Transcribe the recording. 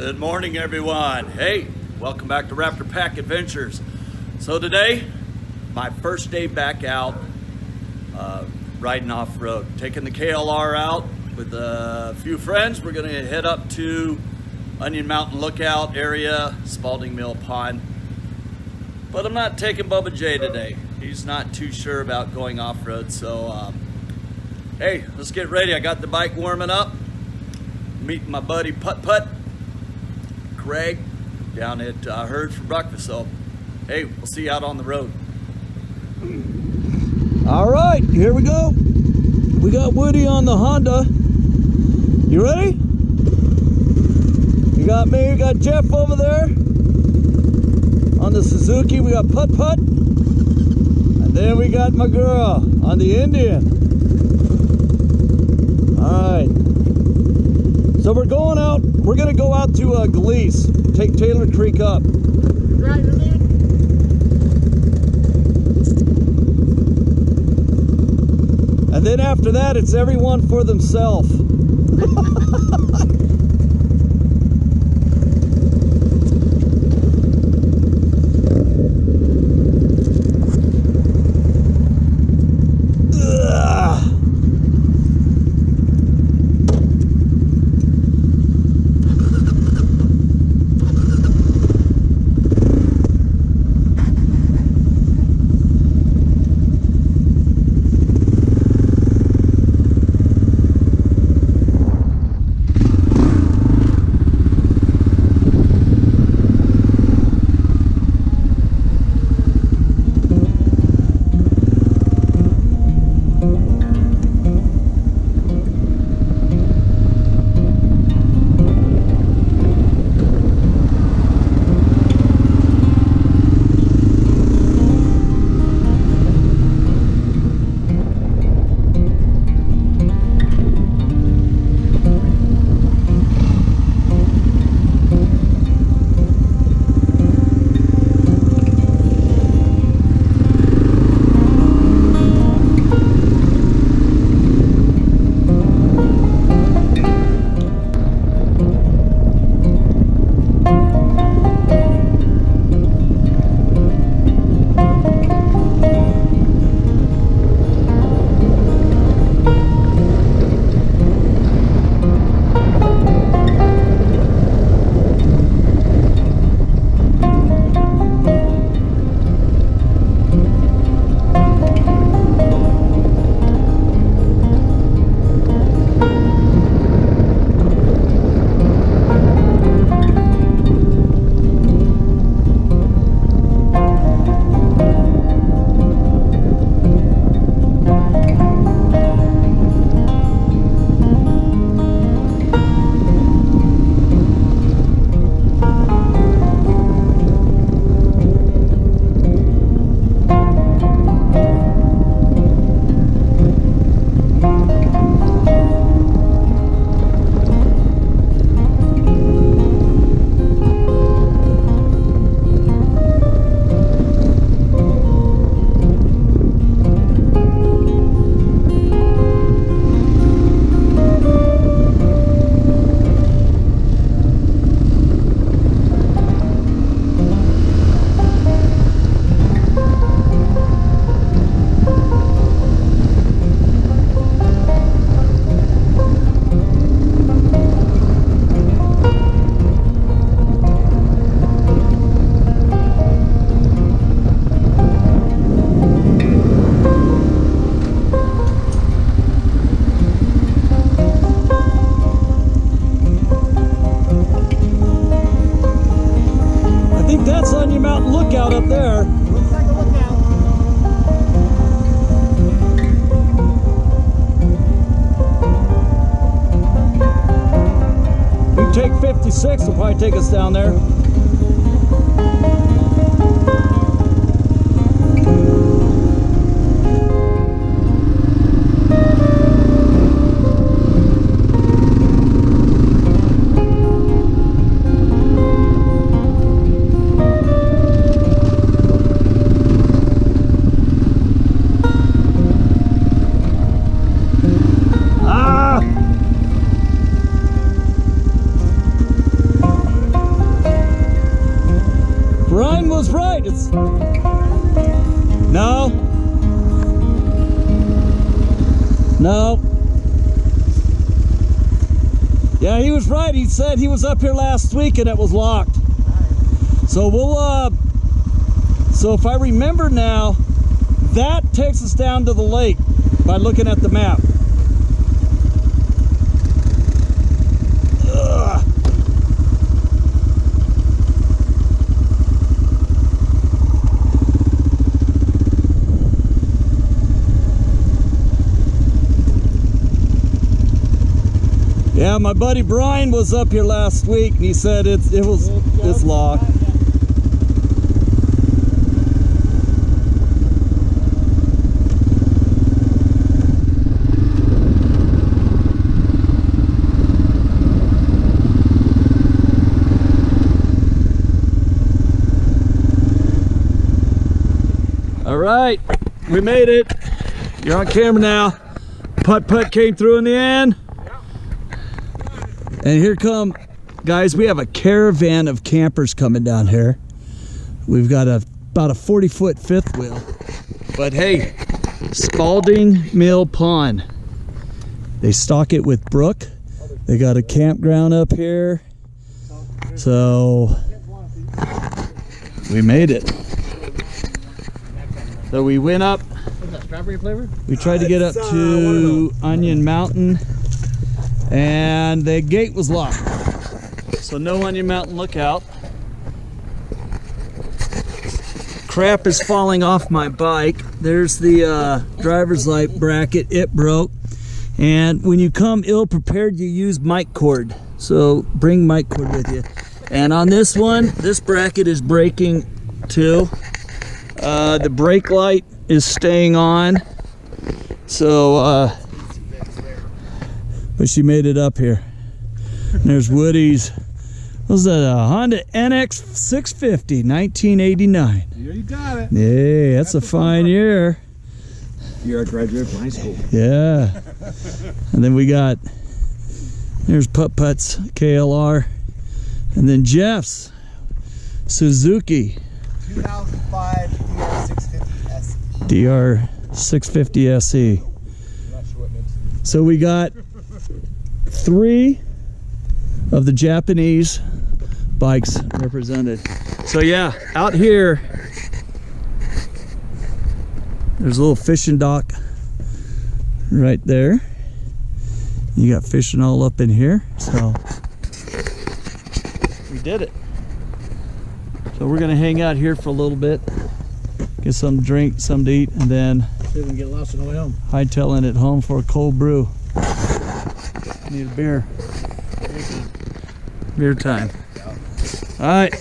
Good morning, everyone. Hey, welcome back to Raptor Pack Adventures. So today, my first day back out riding off-road. Taking the KLR out with a few friends. We're going to head up to Onion Mountain Lookout area, Spalding Mill Pond. But I'm not taking Bubba J today. He's not too sure about going off-road. So, hey, let's get ready. I got the bike warming up. Meeting my buddy Putt Putt, Greg, down at Herds for breakfast. So, hey, we'll see you out on the road. All right, here we go. We got Woody on the Honda. You ready? You got me, you got Jeff over there. On the Suzuki, we got Putt Putt. And then we got my girl on the Indian. All right. So we're going out, we're gonna go out to Gleese, take Taylor Creek up. Right, man. And then after that, it's everyone for themselves. Lookout up there. Looks like a lookout. We can take 56, will probably take us down there. No? No. Yeah, he was right. He said he was up here last week and it was locked. So so if I remember now, that takes us down to the lake by looking at the map. Ugh. Yeah, my buddy Brian was up here last week and he said it's locked. All right, we made it. You're on camera now. Putt Putt came through in the end. And here come, guys, we have a caravan of campers coming down here. We've got about a 40-foot fifth wheel. But hey, Spalding Mill Pond. They stock it with brook. They got a campground up here. So we made it. So we went up. What's that, strawberry flavor? We tried to get up to Onion Mountain. And the gate was locked, so no Onion Mountain lookout. Crap is falling off my bike. There's the driver's light bracket. It broke, and when you come ill prepared, you use mic cord. So bring mic cord with you. And on this one, this bracket is breaking too. The brake light is staying on. So but she made it up here. And there's Woody's. What was that? A Honda NX 650, 1989. You got it. Yeah, that's a fine year. You're a graduate from high school. Yeah. And then we got, there's Putt Putt's KLR. And then Jeff's Suzuki 2005 DR650 SE. DR650 SE. So we got 3 of the Japanese bikes represented. So yeah, out here, there's a little fishing dock right there. You got fishing all up in here. So we did it. So we're gonna hang out here for a little bit, get some drink, something to eat, and then See if we can get lost on the way home. hightailing it home for a cold brew. Need a beer. Beer time. All right.